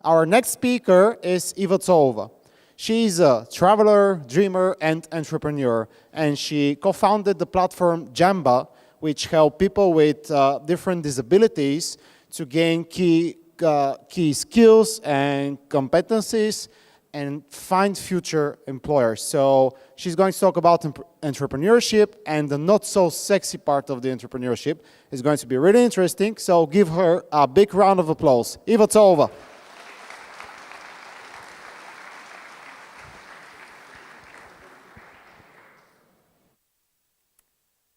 Our next speaker is Iva Tsolova. She's a traveler, dreamer, and entrepreneur, and she co-founded the platform JAMBA, which helps people with different disabilities to gain key skills and competencies and find future employers. So she's going to talk about entrepreneurship, and the not so sexy part of the entrepreneurship is going to be really interesting. So give her a big round of applause. Iva Tsolova.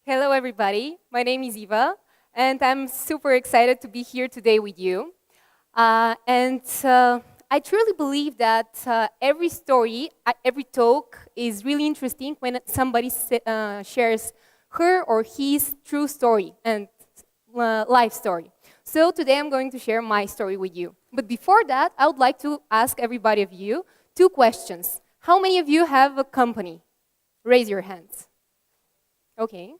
Hello everybody, my name is Iva, and I'm super excited to be here today with you. I truly believe that every story, every talk is really interesting when somebody shares her or his true story and life story. So today I'm going to share my story with you. But before that, I would like to ask everybody of you 2 questions. How many of you have a company? Raise your hands. Okay,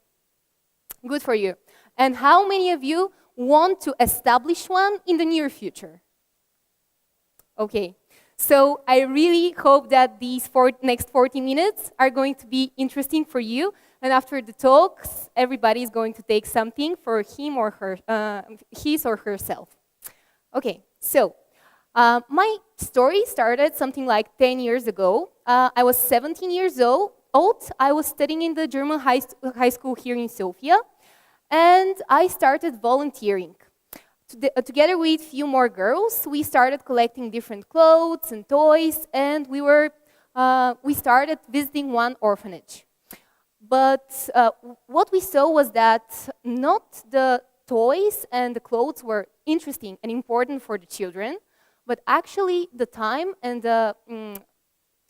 good for you. And how many of you want to establish one in the near future? Okay, so I really hope that these next 40 minutes are going to be interesting for you. And after the talks, everybody is going to take something for him or her, his or herself. Okay, so my story started something like 10 years ago. I was 17 years old. I was studying in the German high school here in Sofia, and I started volunteering. Together with a few more girls, we started collecting different clothes and toys, and we started visiting one orphanage. But what we saw was that not the toys and the clothes were interesting and important for the children, but actually the time and the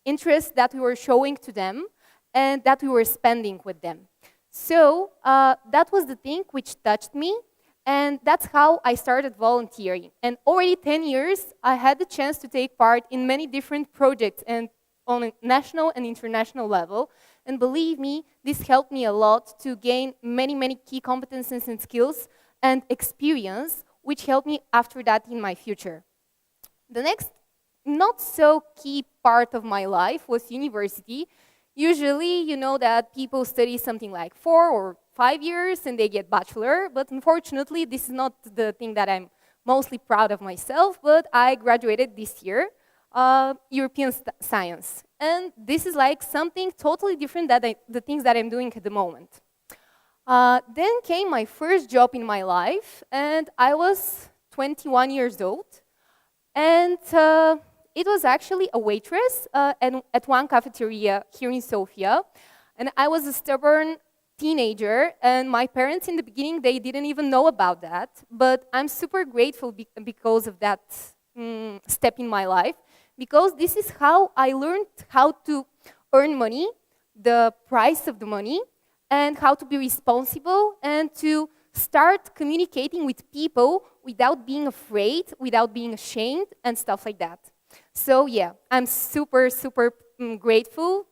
interest that we were showing to them and that we were spending with them. So that was the thing which touched me. And that's how I started volunteering. And already 10 years, I had the chance to take part in many different projects and on a national and international level. And believe me, this helped me a lot to gain many, many key competencies and skills and experience, which helped me after that in my future. The next not so key part of my life was university. Usually, you know that people study something like 4 or 5 years and they get bachelor, but unfortunately this is not the thing that I'm mostly proud of myself, but I graduated this year, European Science. And this is like something totally different than the things that I'm doing at the moment. Then came my first job in my life, and I was 21 years old, and it was actually a waitress at one cafeteria here in Sofia, and I was a stubborn teenager, and my parents in the beginning, they didn't even know about that, but I'm super grateful because of that step in my life, because this is how I learned how to earn money, the price of the money, and how to be responsible and to start communicating with people without being afraid, without being ashamed, and stuff like that. So yeah, I'm super, super grateful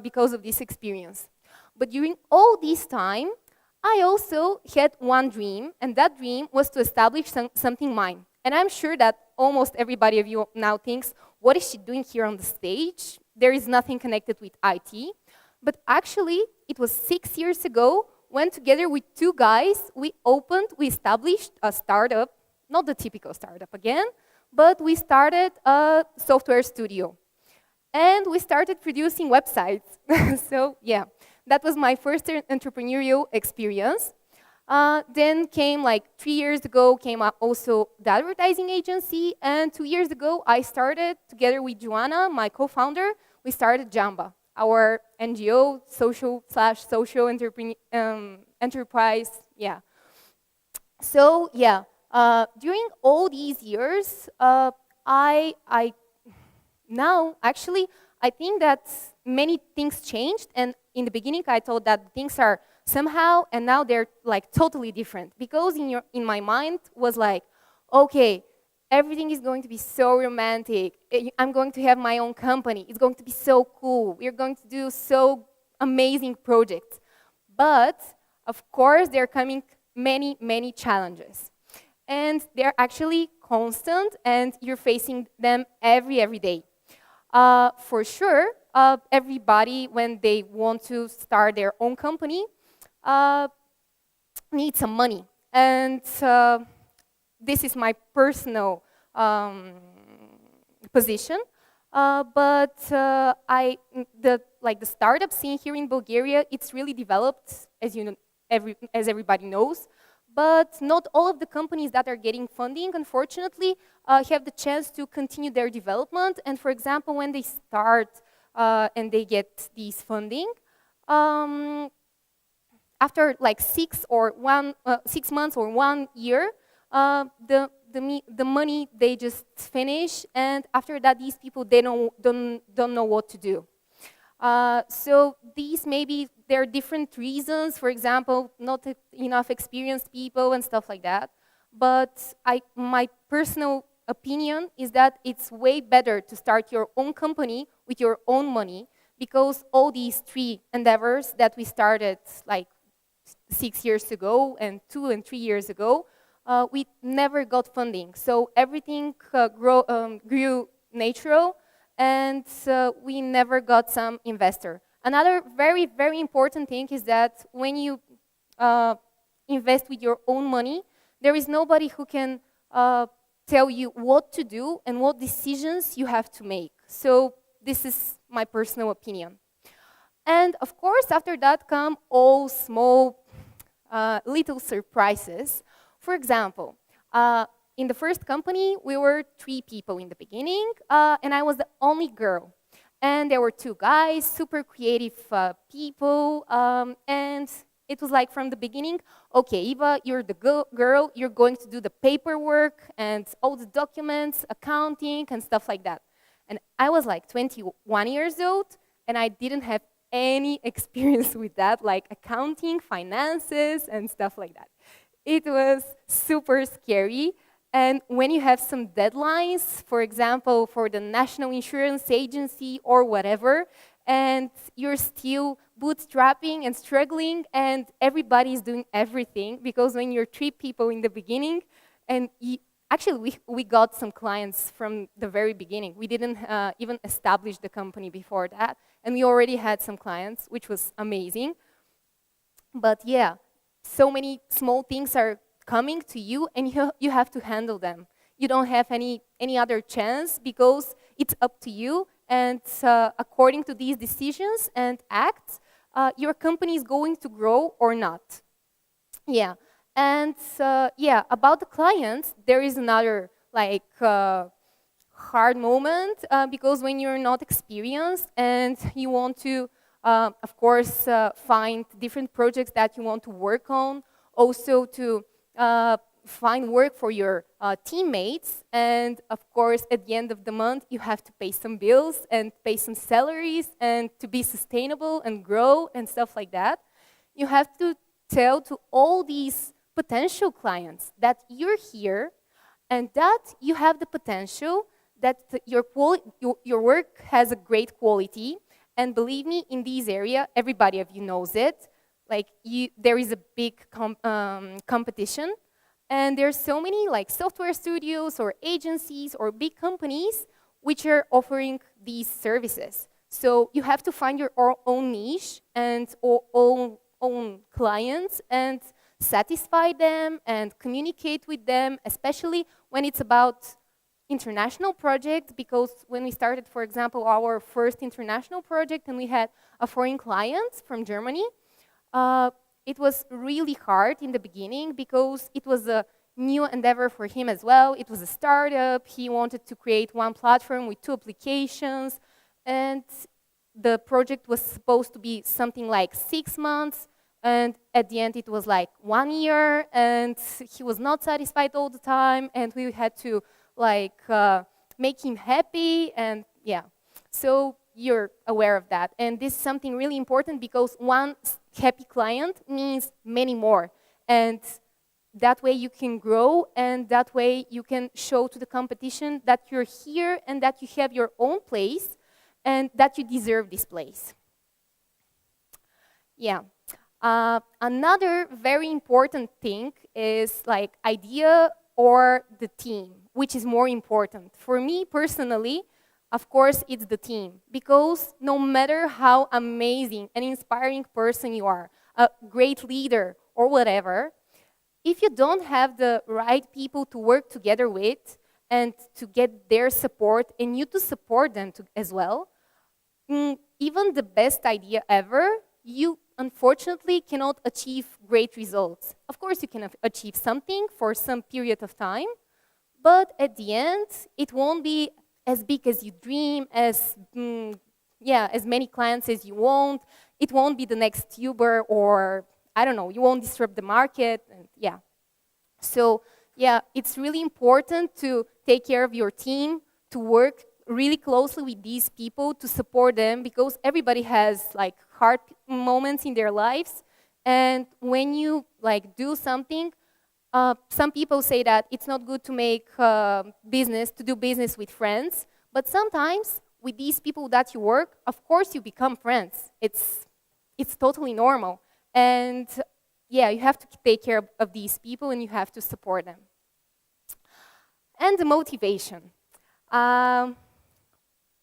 because of this experience. But during all this time, I also had one dream, and that dream was to establish something mine. And I'm sure that almost everybody of you now thinks, what is she doing here on the stage? There is nothing connected with IT. But actually, it was 6 years ago when together with 2 guys, we established a startup, not the typical startup again, but we started a software studio. And we started producing websites. So yeah. That was my first entrepreneurial experience. Then came like 3 years ago, came up also the advertising agency, and 2 years ago I started together with Joanna, my co-founder, we started JAMBA, our NGO, social enterprise, yeah. So yeah, during all these years, now actually I think that many things changed, and in the beginning I thought that things are somehow, and now they're like totally different, because in my mind was like, okay, everything is going to be so romantic, I'm going to have my own company, it's going to be so cool, we're going to do so amazing projects. But of course there are coming many, many challenges. and they're actually constant, and you're facing them every day. For sure, everybody, when they want to start their own company, needs some money. And this is my personal position. But the startup scene here in Bulgaria, it's really developed, as you know, as everybody knows. But not all of the companies that are getting funding, unfortunately, have the chance to continue their development. And for example, when they start and they get these funding, after like 6 months or 1 year, the money they just finish, and after that, these people they don't know what to do. So these maybe there are different reasons. For example, not enough experienced people and stuff like that. But my personal opinion is that it's way better to start your own company with your own money, because all these 3 endeavors that we started like 6 years ago and 2 and 3 years ago, we never got funding. So everything grew natural, and we never got some investor. Another very, very important thing is that when you invest with your own money, there is nobody who can tell you what to do and what decisions you have to make. So this is my personal opinion. And of course, after that come all small little surprises. For example, in the first company, we were 3 people in the beginning, and I was the only girl. And there were 2 guys, super creative people, and it was like from the beginning, okay, Iva, you're the girl, you're going to do the paperwork and all the documents, accounting, and stuff like that. And I was like 21 years old, and I didn't have any experience with that, like accounting, finances, and stuff like that. It was super scary. And when you have some deadlines, for example, for the National Insurance Agency or whatever, and you're still bootstrapping and struggling, and everybody's doing everything, because when you're 3 people in the beginning, and actually we got some clients from the very beginning. We didn't even establish the company before that, and we already had some clients, which was amazing. But yeah, so many small things are coming to you, and you have to handle them. You don't have any other chance, because it's up to you, and according to these decisions and acts, your company is going to grow or not. Yeah, and yeah, about the clients, there is another like hard moment, because when you're not experienced and you want to, of course, find different projects that you want to work on, also to find work for your teammates, and of course at the end of the month you have to pay some bills and pay some salaries, and to be sustainable and grow and stuff like that, you have to tell to all these potential clients that you're here and that you have the potential, that your work has a great quality. And believe me, in this area, everybody of you knows it. Like there is a big competition, and there's so many like software studios or agencies or big companies which are offering these services. So you have to find your own niche and own clients and satisfy them and communicate with them, especially when it's about international projects, because when we started, for example, our first international project and we had a foreign client from Germany, it was really hard in the beginning because it was a new endeavor for him as well. It was a startup. He wanted to create one platform with 2 applications, and the project was supposed to be something like 6 months, and at the end it was like 1 year, and he was not satisfied all the time, and we had to like make him happy, and yeah. So you're aware of that, and this is something really important because one happy client means many more, and that way you can grow, and that way you can show to the competition that you're here and that you have your own place and that you deserve this place. Yeah. Another very important thing is like idea or the team? Which is more important? For me personally, of course, it's the team. Because no matter how amazing and inspiring person you are, a great leader or whatever, if you don't have the right people to work together with and to get their support and you to support them as well, even the best idea ever, you unfortunately cannot achieve great results. Of course, you can achieve something for some period of time, but at the end, it won't be as big as you dream, as many clients as you want. It won't be the next Uber, or I don't know, you won't disrupt the market, and yeah. So yeah, it's really important to take care of your team, to work really closely with these people, to support them, because everybody has like hard moments in their lives. And when you like do something, some people say that it's not good to make to do business with friends, but sometimes with these people that you work, of course you become friends. It's totally normal. And yeah, you have to take care of these people and you have to support them. And the motivation.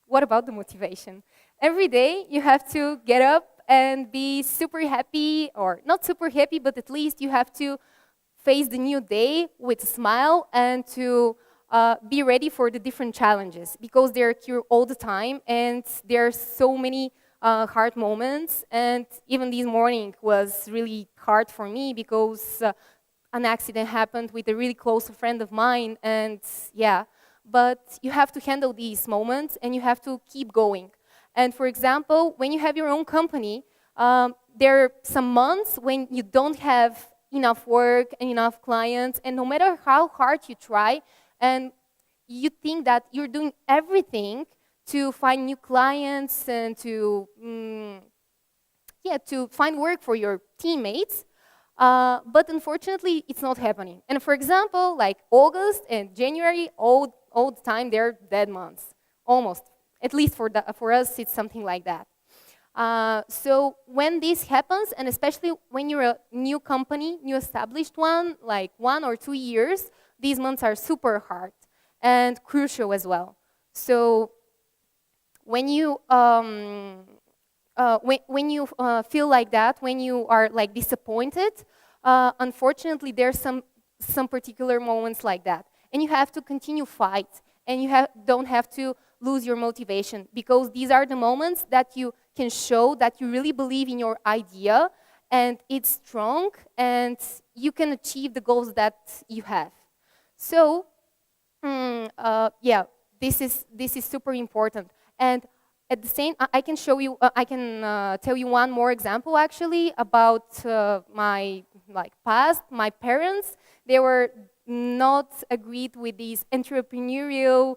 What about the motivation? Every day you have to get up and be super happy, or not super happy, but at least you have to face the new day with a smile and to be ready for the different challenges, because they're here all the time and there are so many hard moments. And even this morning was really hard for me because an accident happened with a really close friend of mine, and yeah, but you have to handle these moments and you have to keep going. And for example, when you have your own company, there are some months when you don't have enough work and enough clients, and no matter how hard you try, and you think that you're doing everything to find new clients and to find work for your teammates, but unfortunately it's not happening. And for example, like August and January, all the time they're dead months, almost. At least for us, it's something like that. So when this happens, and especially when you're a new company, new established one, like 1 or 2 years, these months are super hard and crucial as well. So when you feel like that, when you are like disappointed, unfortunately there's some particular moments like that, and you have to continue fight, and you don't have to lose your motivation, because these are the moments that you can show that you really believe in your idea and it's strong and you can achieve the goals that you have. So this is super important. And at the same, I can show you, I can tell you one more example actually about my past. My parents, they were not agreed with this entrepreneurial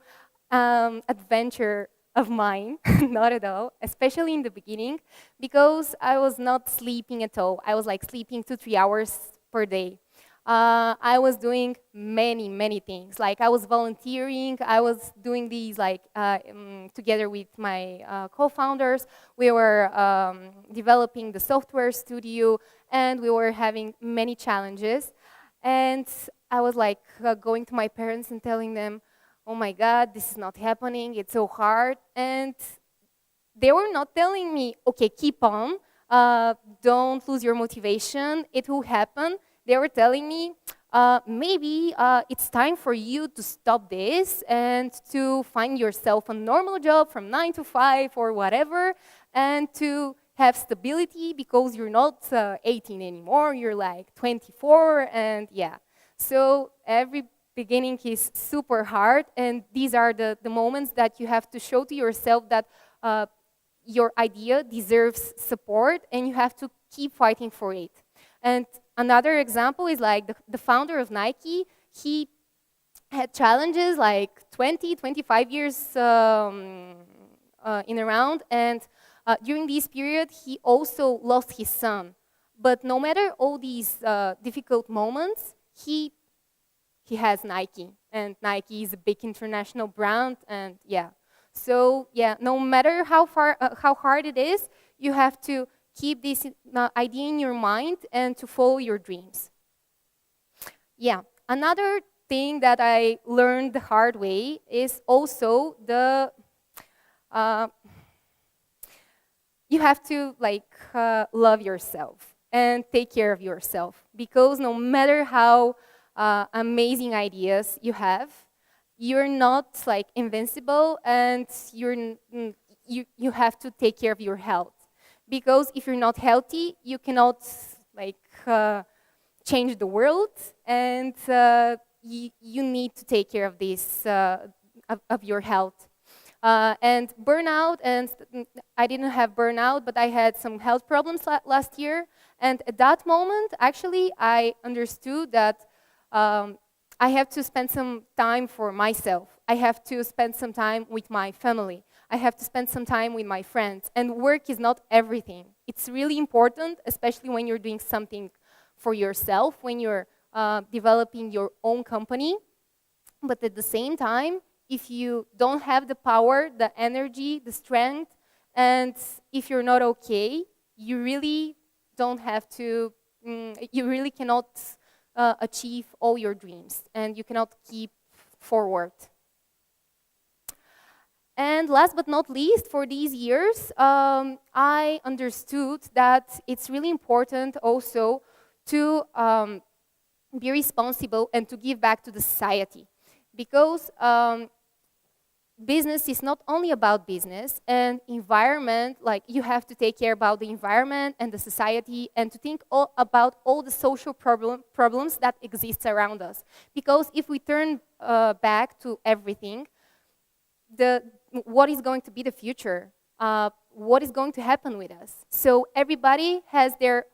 adventure of mine, not at all, especially in the beginning, because I was not sleeping at all. I was like sleeping 2-3 hours per day. I was doing many things. Like I was volunteering, I was doing these together with my co-founders. We were developing the software studio, and we were having many challenges. And I was like going to my parents and telling them, oh my God, this is not happening, it's so hard. And they were not telling me, okay, keep on, don't lose your motivation, it will happen. They were telling me, maybe it's time for you to stop this and to find yourself a normal job from 9 to 5 or whatever, and to have stability, because you're not 18 anymore, you're like 24, and yeah. So every beginning is super hard, and these are the moments that you have to show to yourself that your idea deserves support, and you have to keep fighting for it. And another example is like the founder of Nike. He had challenges like 25 years in around, and during this period he also lost his son. But no matter all these difficult moments, he has Nike, and Nike is a big international brand, and yeah. So yeah, no matter how hard it is, you have to keep this idea in your mind and to follow your dreams. Yeah, another thing that I learned the hard way is also the you have to love yourself and take care of yourself, because no matter how amazing ideas you have, you're not like invincible, and you have to take care of your health, because if you're not healthy, you cannot change the world, and you need to take care of this of your health. And burnout, and I didn't have burnout, but I had some health problems last year. And at that moment, actually, I understood that I have to spend some time for myself. I have to spend some time with my family. I have to spend some time with my friends. And work is not everything. It's really important, especially when you're doing something for yourself, when you're developing your own company. But at the same time, if you don't have the power, the energy, the strength, and if you're not okay, you really don't have to, you really cannot achieve all your dreams, and you cannot keep forward. And last but not least, for these years, I understood that it's really important also to be responsible and to give back to the society. Because business is not only about business, and environment, like you have to take care about the environment and the society, and to think about all the social problems that exist around us. Because if we turn back to everything, what is going to be the future? What is going to happen with us? So everybody has their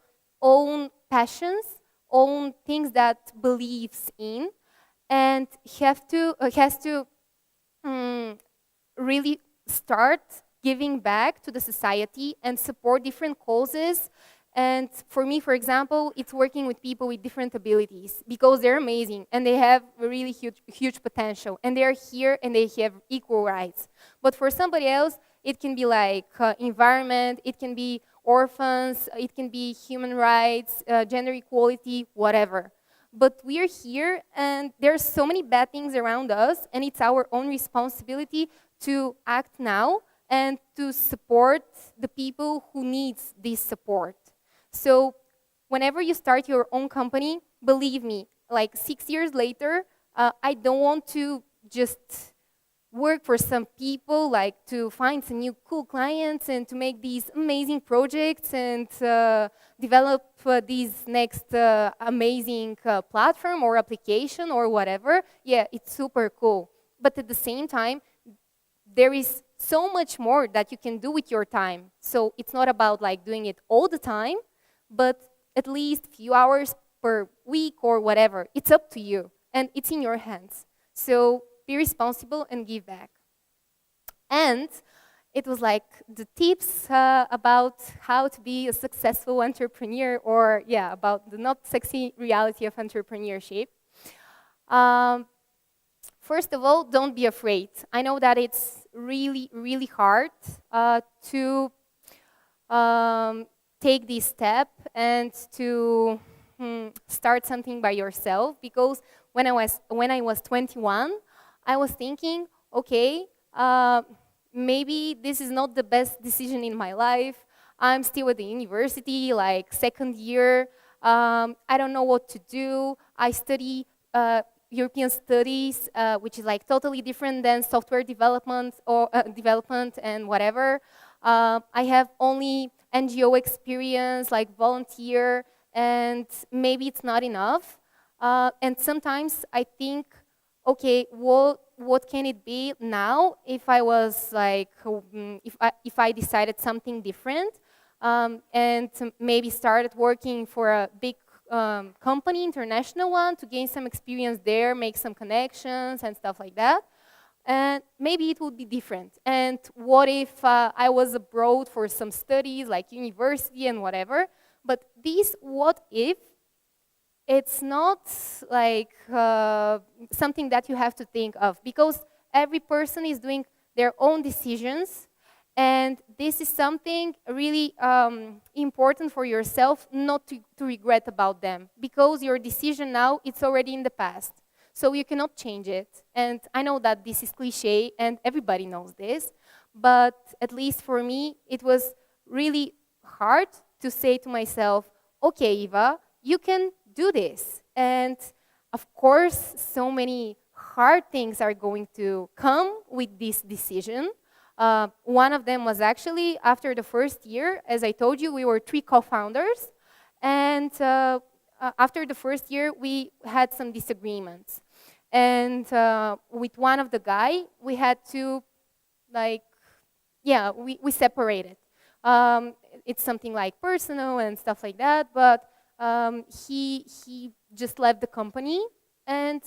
own passions, own things that believes in, and has to really start giving back to the society and support different causes. And for me, for example, it's working with people with different abilities, because they're amazing and they have a really huge potential, and they're here and they have equal rights. But for somebody else, it can be like environment, it can be orphans, it can be human rights, gender equality, whatever. But we're here, and there's so many bad things around us, and it's our own responsibility to act now and to support the people who need this support. So whenever you start your own company, believe me, like 6 years later, I don't want to just work for some people, like to find some new cool clients and to make these amazing projects and develop these next amazing platform or application or whatever. Yeah, it's super cool. But at the same time, there is so much more that you can do with your time. So it's not about like doing it all the time, but at least few hours per week or whatever. It's up to you, and it's in your hands. So be responsible and give back. And it was like the tips about how to be a successful entrepreneur, or yeah, about the not sexy reality of entrepreneurship. First of all, don't be afraid. I know that it's really, really hard to take this step and to start something by yourself, because when I was 21, I was thinking, okay, maybe this is not the best decision in my life. I'm still at the university, like second year. I don't know what to do. I study European studies, which is like totally different than software development or development and whatever. I have only NGO experience, like volunteer, and maybe it's not enough. And sometimes I think, okay, what can it be now if I was like, if I decided something different, and maybe started working for a big company, international one, to gain some experience there, make some connections and stuff like that. And maybe it would be different. And what if I was abroad for some studies, like university and whatever? But this what if, it's not like something that you have to think of, because every person is doing their own decisions, and this is something really important for yourself not to regret about them, because your decision now, it's already in the past. So you cannot change it. And I know that this is cliche and everybody knows this, but at least for me, it was really hard to say to myself, okay, Iva, you can do this. And of course, so many hard things are going to come with this decision. One of them was actually after the first year. As I told you, we were 3 co-founders. And after the first year, we had some disagreements. And with one of the guy, we had to, like, yeah, we separated. It's something like personal and stuff like that, but he just left the company, and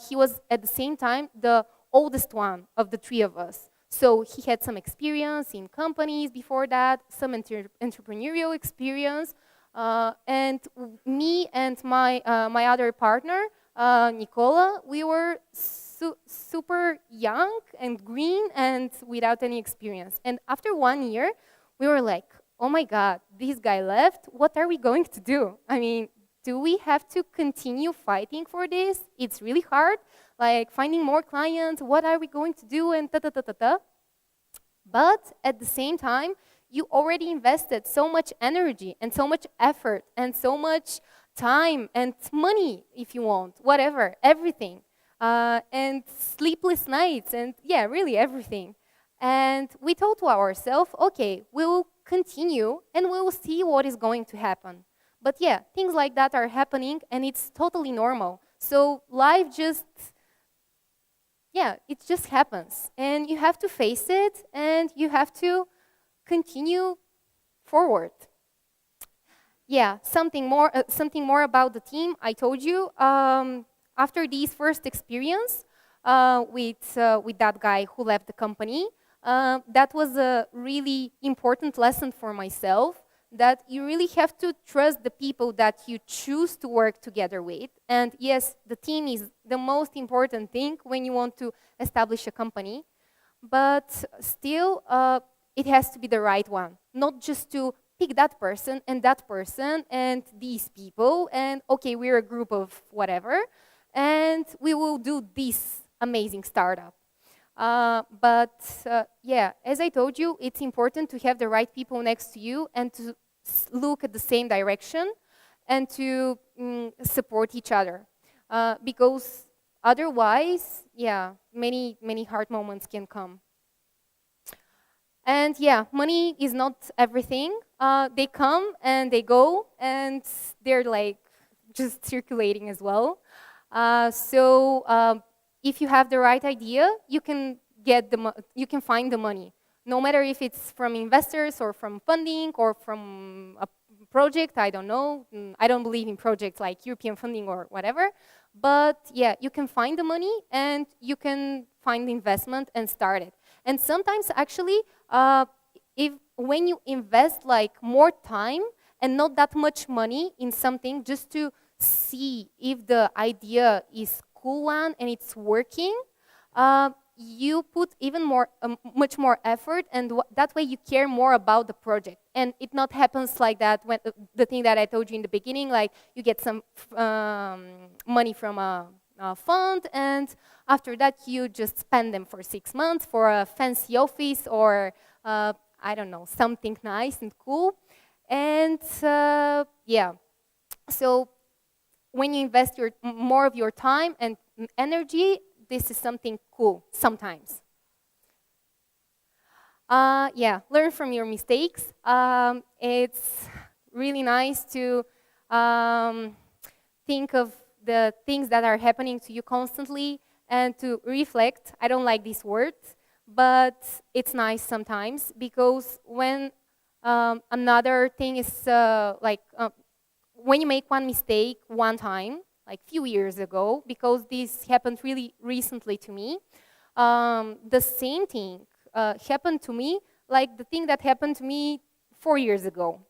he was at the same time the oldest one of the 3 of us. So he had some experience in companies before that, some entrepreneurial experience, and me and my other partner, Nicola, we were super young and green and without any experience. And after 1 year, we were like, oh my God, this guy left, what are we going to do? I mean, do we have to continue fighting for this? It's really hard, like finding more clients, what are we going to do, and ta-ta-ta-ta-ta. But at the same time, you already invested so much energy and so much effort and so much time and money, if you want, whatever, everything. And sleepless nights and, yeah, really everything. And we told to ourselves, okay, we'll continue and we'll see what is going to happen. But yeah, things like that are happening and it's totally normal. So life just, yeah, it just happens. And you have to face it and you have to continue forward. Yeah, something more about the team. I told you, after this first experience with that guy who left the company, that was a really important lesson for myself, that you really have to trust the people that you choose to work together with. And yes, the team is the most important thing when you want to establish a company, but still, it has to be the right one, not just to pick that person and these people, and okay, we're a group of whatever, and we will do this amazing startup. Yeah, as I told you, it's important to have the right people next to you and to look at the same direction and to support each other. Because otherwise, yeah, many hard moments can come. And yeah, money is not everything. They come and they go, and they're like just circulating as well. If you have the right idea, you can find the money, no matter if it's from investors or from funding or from a project. I don't know. I don't believe in projects like European funding or whatever. But yeah, you can find the money and you can find the investment and start it. And sometimes actually, when you invest like more time and not that much money in something just to see if the idea is cool one and it's working, you put even more, much more effort, and that way you care more about the project. And it not happens like that when the thing that I told you in the beginning, like you get some money from a fund, and after that you just spend them for 6 months for a fancy office or I don't know, something nice and cool. And yeah, so when you invest more of your time and energy, this is something cool sometimes. Yeah, learn from your mistakes. It's really nice to think of the things that are happening to you constantly and to reflect. I don't like this word, but it's nice sometimes, because when another thing is when you make one mistake one time, like few years ago, because this happened really recently to me, the same thing happened to me, like the thing that happened to me 4 years ago.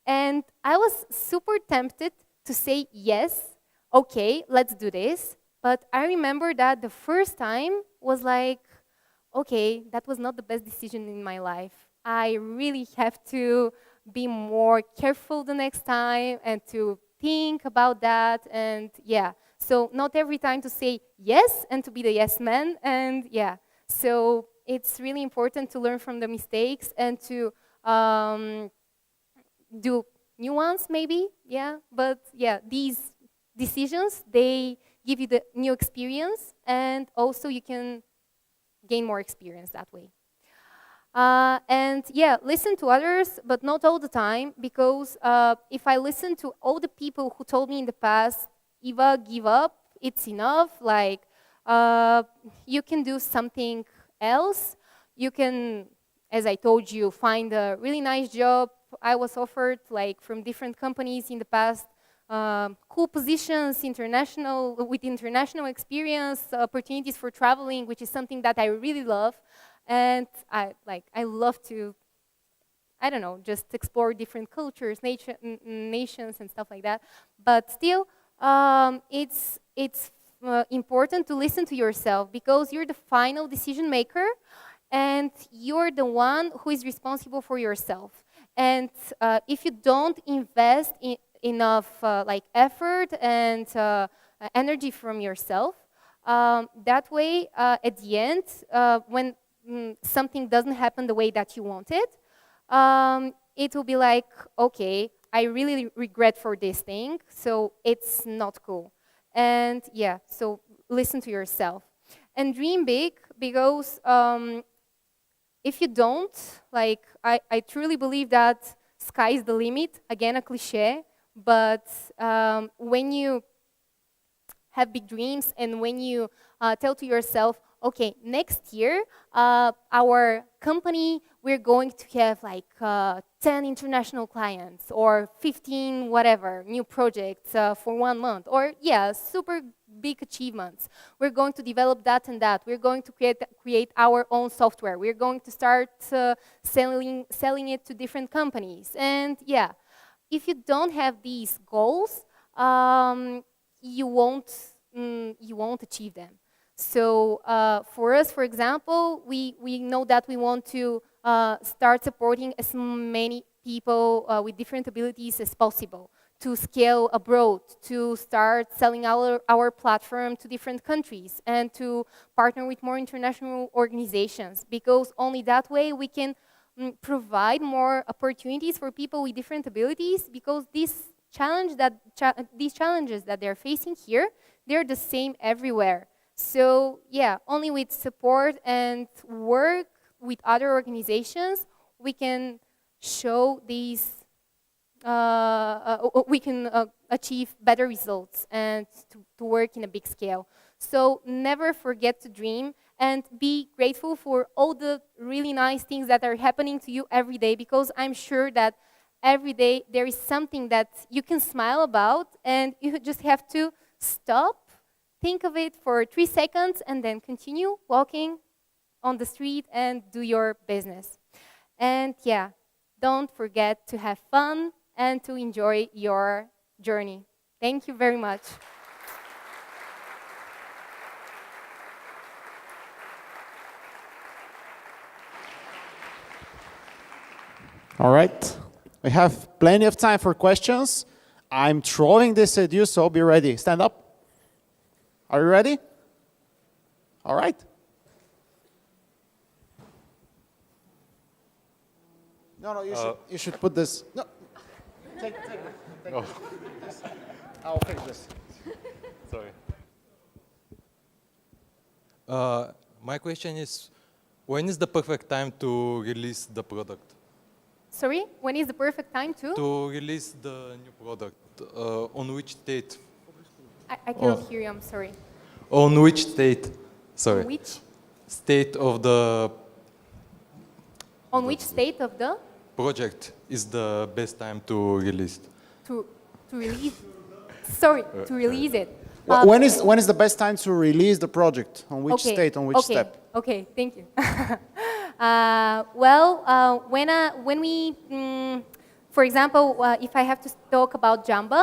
And I was super tempted to say, yes, okay, let's do this. But I remember that the first time was like, okay, that was not the best decision in my life. I really have to be more careful the next time and to think about that. And yeah, So not every time to say yes and to be the yes man, and yeah. So it's really important to learn from the mistakes and to do new ones maybe, yeah. But yeah, these decisions, they give you the new experience, and also you can gain more experience that way. And yeah, listen to others, but not all the time, because if I listen to all the people who told me in the past, Iva, give up, it's enough, like you can do something else, you can, as I told you, find a really nice job. I was offered like from different companies in the past, cool positions, with international experience, opportunities for traveling, which is something that I really love. And I love to, I don't know, just explore different cultures, nations and stuff like that. But still, it's important to listen to yourself, because you're the final decision maker and you're the one who is responsible for yourself. And if you don't invest in enough effort and energy from yourself, that way, at the end, when something doesn't happen the way that you wanted, it will be like, okay, I really regret for this thing, so it's not cool. And yeah, so listen to yourself. And dream big, because if you don't, I truly believe that sky is the limit, again, a cliche, but when you have big dreams and when you tell to yourself, okay, next year, our company, we're going to have 10 international clients or 15 whatever, new projects for 1 month, or yeah, super big achievements. We're going to develop that and that. We're going to create our own software. We're going to start selling it to different companies. And yeah, if you don't have these goals, you won't achieve them. So for us, for example, we know that we want to start supporting as many people with different abilities as possible, to scale abroad, to start selling our platform to different countries, and to partner with more international organizations, because only that way we can provide more opportunities for people with different abilities, because these challenges that they're facing here, they're the same everywhere. So yeah, only with support and work with other organizations, we can show these, we can achieve better results and to work in a big scale. So never forget to dream, and be grateful for all the really nice things that are happening to you every day, because I'm sure that every day there is something that you can smile about, and you just have to stop, think of it for 3 seconds, and then continue walking on the street and do your business. And yeah, don't forget to have fun and to enjoy your journey. Thank you very much. All right. We have plenty of time for questions. I'm throwing this at you, so be ready. Stand up. Are you ready? All right. No, you should put this. No, take Oh. this. I'll fix this. Sorry. My question is, when is the perfect time to release the product? Sorry, when is the perfect time to? To release the new product, on which date? I cannot hear you, I'm sorry. On which date? Sorry. On which? State of the On which state of the? project is the best time to release? To release? Sorry, to release it. When is the best time to release the project? On which Okay, state? On which step? Okay, thank you. When we, for example, if I have to talk about JAMBA,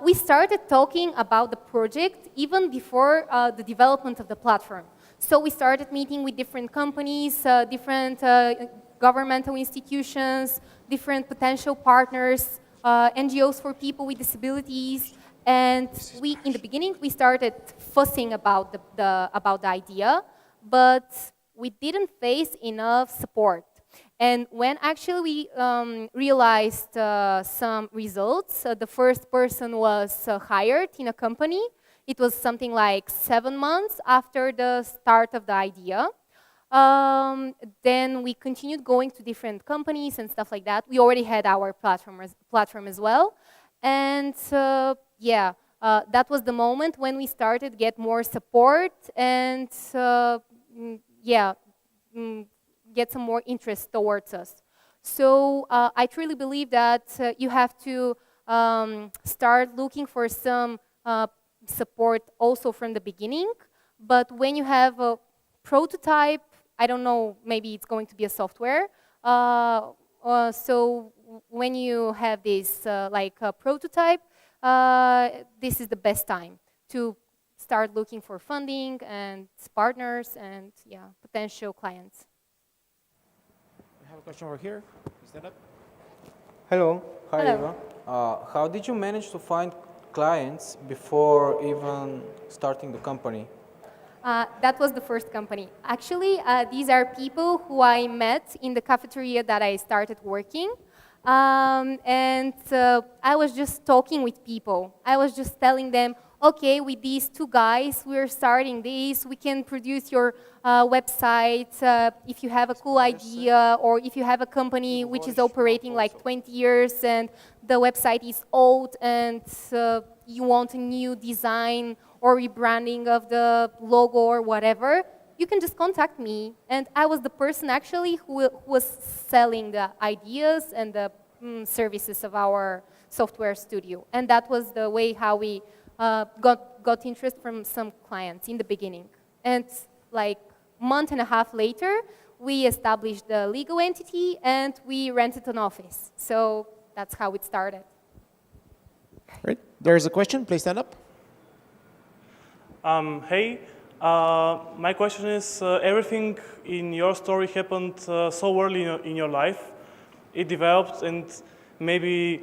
we started talking about the project even before the development of the platform. So we started meeting with different companies, different governmental institutions, different potential partners, NGOs for people with disabilities, And we, in the beginning, we started fussing about the idea, but we didn't face enough support. And when actually we realized some results, the first person was hired in a company. It was something like 7 months after the start of the idea. Then we continued going to different companies and stuff like that. We already had our platform as well. And yeah, that was the moment when we started to get more support and yeah, get some more interest towards us. So I truly believe that you have to start looking for some support also from the beginning. But when you have a prototype, I don't know, maybe it's going to be a software. So when you have this like a prototype, this is the best time to start looking for funding and partners and yeah, potential clients. We have a question over here. Stand up. Hello. Hi, Hello. Iva. How did you manage to find clients before even starting the company? That was the first company. Actually, these are people who I met in the cafeteria that I started working. And I was just talking with people. I was just telling them, okay, with these two guys, we're starting this. We can produce your website. If you have a cool idea, or if you have a company which is operating like 20 years and the website is old and you want a new design or rebranding of the logo or whatever, you can just contact me. And I was the person actually who was selling the ideas and the services of our software studio. And that was the way how we got interest from some clients in the beginning. And like a month and a half later, we established the legal entity and we rented an office. So that's how it started. Great. There's a question. Please stand up. Hey, my question is, everything in your story happened so early in your life. It developed and maybe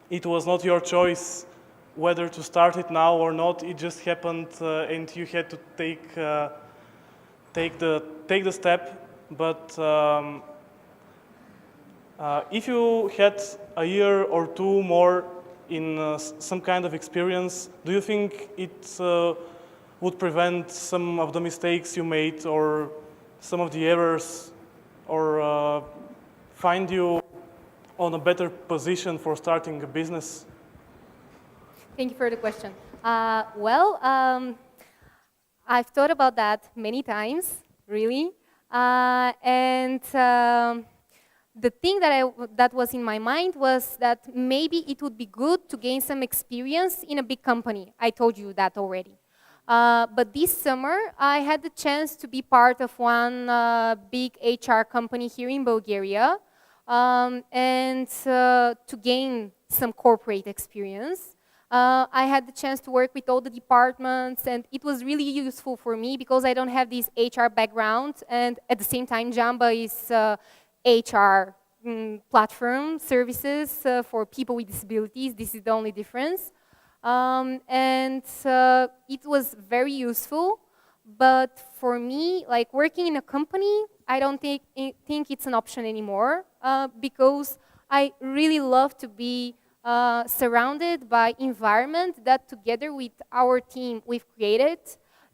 it was not your choice whether to start it now or not. It just happened and you had to take the step. But if you had a year or two more in some kind of experience, do you think it would prevent some of the mistakes you made or some of the errors, or find you on a better position for starting a business? Thank you for the question. Well, I've thought about that many times, really. And the thing that was in my mind was that maybe it would be good to gain some experience in a big company. I told you that already. But this summer, I had the chance to be part of one big HR company here in Bulgaria and to gain some corporate experience. I had the chance to work with all the departments, and it was really useful for me because I don't have this HR background, and at the same time, JAMBA is HR platform services for people with disabilities. This is the only difference. And it was very useful, but for me, like working in a company, I don't think it's an option anymore because I really love to be surrounded by environment that together with our team we've created,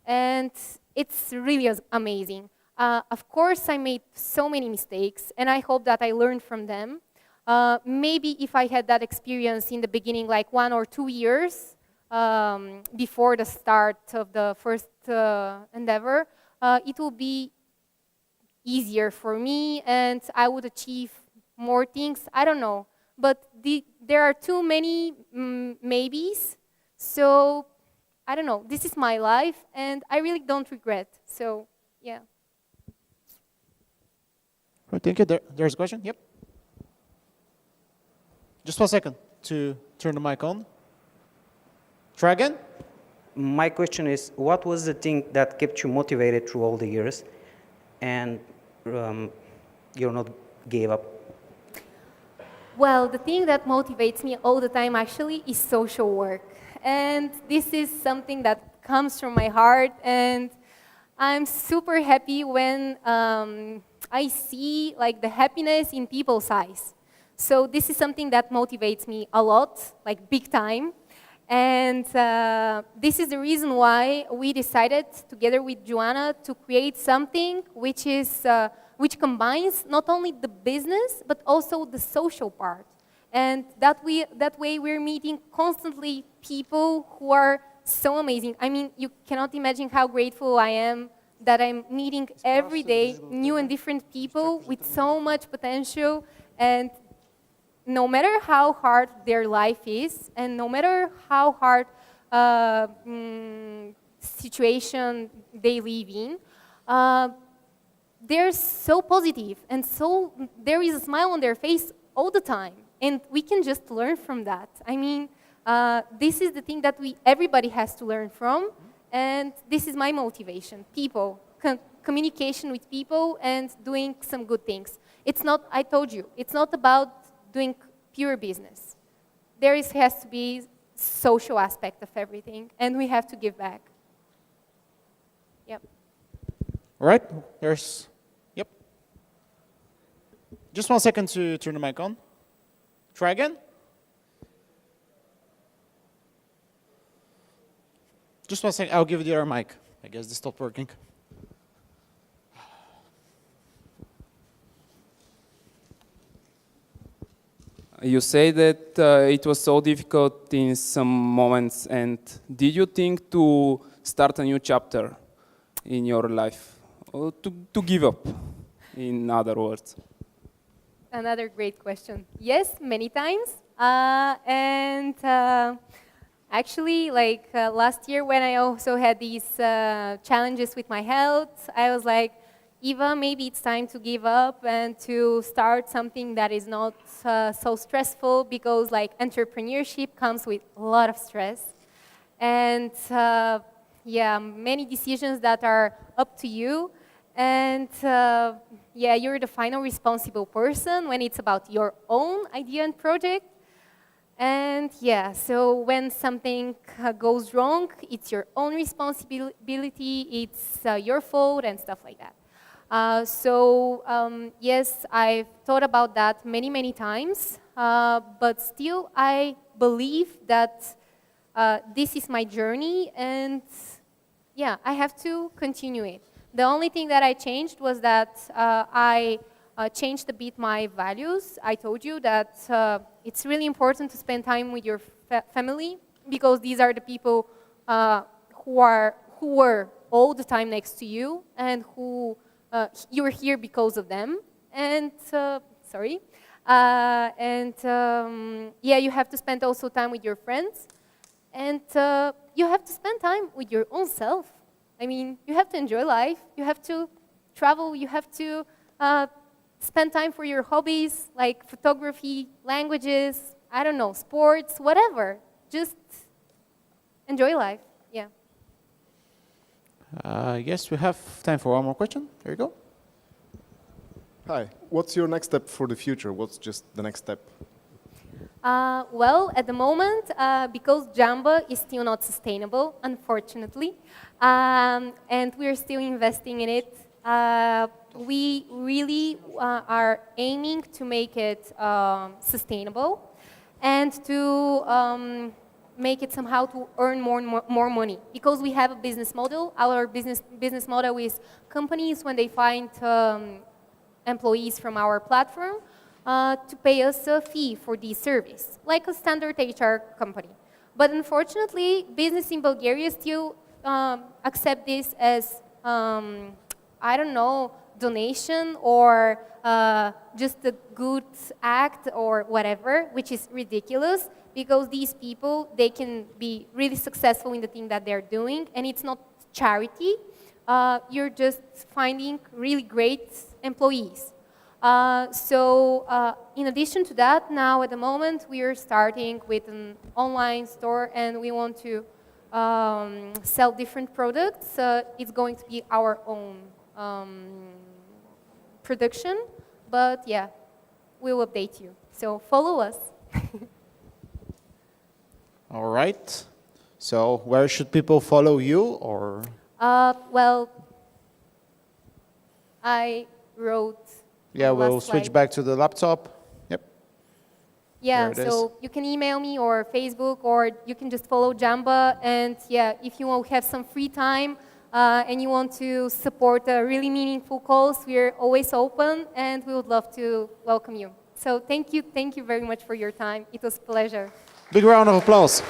and it's really amazing. Of course, I made so many mistakes, and I hope that I learned from them. Maybe if I had that experience in the beginning, like 1 or 2 years before the start of the first endeavor, it will be easier for me and I would achieve more things. I don't know, but there are too many maybes, so I don't know. This is my life and I really don't regret, so yeah. Thank you. There's a question? Yep. Just 1 second to turn the mic on. Try again. My question is, what was the thing that kept you motivated through all the years and you not gave up? Well, the thing that motivates me all the time actually is social work. and this is something that comes from my heart, and I'm super happy when I see like the happiness in people's eyes. So this is something that motivates me a lot, like big time. And this is the reason why we decided, together with Joanna, to create something which combines not only the business, but also the social part. And that way we're meeting constantly people who are so amazing. I mean, you cannot imagine how grateful I am that I'm meeting every day new and different people with so much potential, and no matter how hard their life is, and no matter how hard situation they live in, they're so positive, and so there is a smile on their face all the time, and we can just learn from that. I mean, this is the thing that everybody has to learn from, and this is my motivation. People, communication with people, and doing some good things. It's not, I told you, it's not about doing pure business. Has to be social aspect of everything, and we have to give back. Yep. All right, yep. Just 1 second to turn the mic on. Try again. Just 1 second, I'll give you the other mic. I guess this stopped working. You say that it was so difficult in some moments, and did you think to start a new chapter in your life, or to give up, in other words? Another great question. Yes, many times. Actually, like last year when I also had these challenges with my health, I was like, Iva, maybe it's time to give up and to start something that is not so stressful, because like entrepreneurship comes with a lot of stress. And yeah, many decisions that are up to you. And yeah, you're the final responsible person when it's about your own idea and project. And yeah, so when something goes wrong, it's your own responsibility, it's your fault and stuff like that. Yes, I've thought about that many, many times, but still I believe that this is my journey, and yeah, I have to continue it. The only thing that I changed was that I changed a bit my values. I told you that it's really important to spend time with your family, because these are the people who were all the time next to you, and who you're here because of them. And yeah, you have to spend also time with your friends, and you have to spend time with your own self. I mean, you have to enjoy life, you have to travel, you have to spend time for your hobbies, like photography, languages, I don't know, sports, whatever. Just enjoy life, yeah. Yes, we have time for one more question. There you go. Hi, what's your next step for the future? What's just the next step? Well, at the moment, because JAMBA is still not sustainable, unfortunately, and we're still investing in it, we really are aiming to make it sustainable, and to make it somehow to earn more money. Because we have a business model. Our business model is companies, when they find employees from our platform, to pay us a fee for this service, like a standard HR company. But unfortunately, business in Bulgaria still accept this as, I don't know, donation, or just a good act or whatever, which is ridiculous, because these people, they can be really successful in the thing that they're doing, and it's not charity. You're just finding really great employees. In addition to that, now at the moment we are starting with an online store, and we want to sell different products. It's going to be our own production, but yeah, we'll update you. So follow us. All right. So where should people follow you, or? Well, I wrote. Yeah, on the we'll last switch slide. back to the laptop. Yep. Yeah, There it so you can email me or Facebook, or you can just follow JAMBA. And yeah, if you have some free time and you want to support a really meaningful cause, we're always open and we would love to welcome you. So thank you very much for your time. It was a pleasure. Big round of applause.